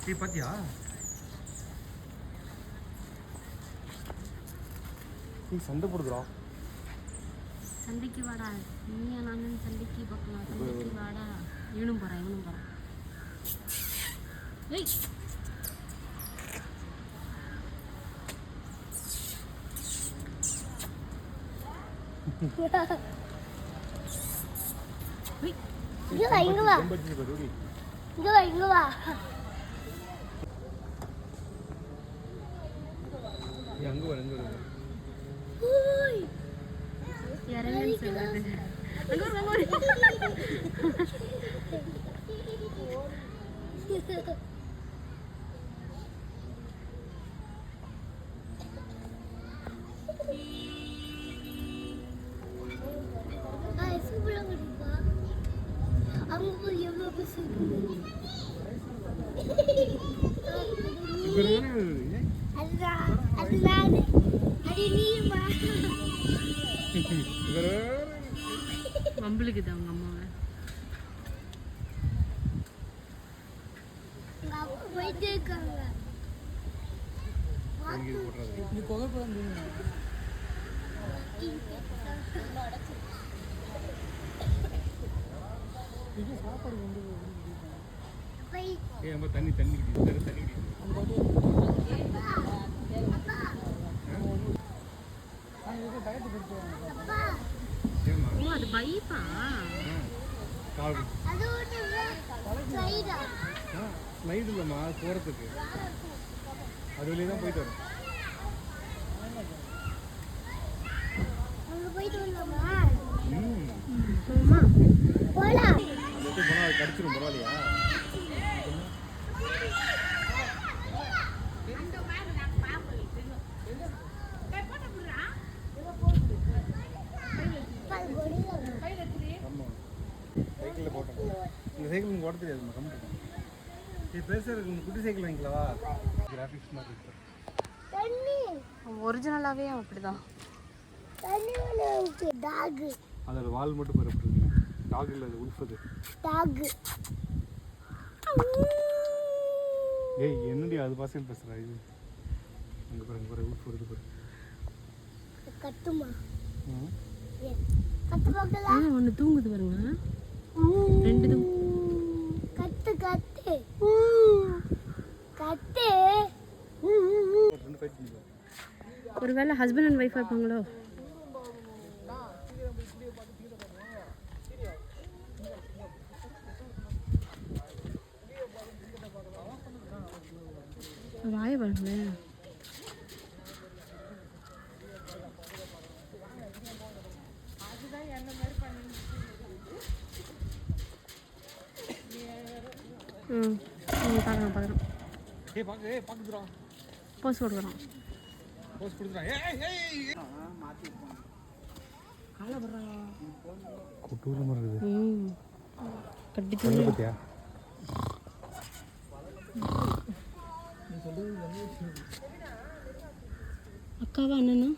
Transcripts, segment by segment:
நீ பாத்தியா? நீ சண்டை போடுறா. சண்டைக்கு வாடா. நீயா நானும் சண்டைக்கு பார்க்கலாம். சண்டைக்கு வாடா. இவனும் போறான். ஏய். இங்க வா. அங்க வர. ஓய். யாரேன்னு சொல்லுது. அங்க வர. மம்பளுக்குது அவங்க அம்மாவை. தண்ணி அது பைப்பா? ஸ்லைடு இல்லைம்மா, போகிறதுக்கு அது வழியே தான் போயிட்டு வரும். அது கடிச்சிடும், பரவாயில்லையா? சைக்கிளில் போட்டோம். இந்த சைக்கிள் உங்களுக்கு ஓட்ட தெரியாதுமா, கம்மி. இது பெருசாக இருக்கு, உங்களுக்கு குட்டி சைக்கிள் வாங்கிக்கலவா? கிராஃபிக்ஸ் மாதிரி இருக்கு. ஒரிஜினலாகவே அப்படிதான். அதோட வால் மட்டும் பரப்பிடுங்க. டாக் இல்லை, அது உல்ஃப். அது டாக். ஏய், என்னடி அது பாசையில் பேசுகிறா? இது அங்கே பாருங்க, உல்ஃப் வருது பாரு. கட்டுமா? ஒன்று தூங்குது பாருங்க. ரெண்டு கத்து கத்து கத்து. ஒருவேளை ஹஸ்பண்ட் அண்ட் ஒய்ஃபாக இருப்பாங்களோ? வாய பாருங்களேன். பார்க்குறோம். போஸ் கொடுக்குறோம். கட்டி அக்காவா அண்ணனா?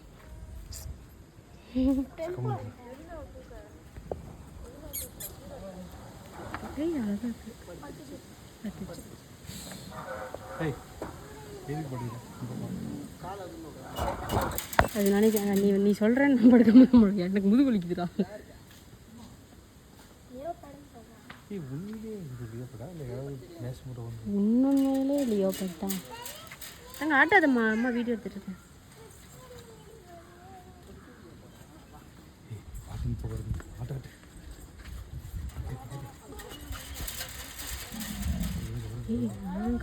அது நினைக்கிறேன். நீ சொல்கிறேன்னு படுக்க எனக்கு முதுகு வலிக்குதுடா. உண்மையிலே லியோபேட் தான். அங்கே ஆட்டாதம்மா, அம்மா வீடியோ எடுத்துட்டு இருக்கேன்.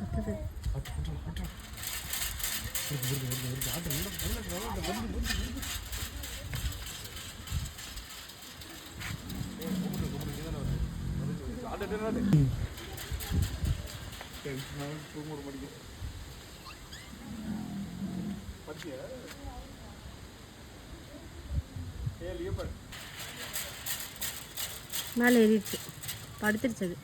கத்துது. மேலே ஏறிடுச்சு, படுத்துருச்சு அது.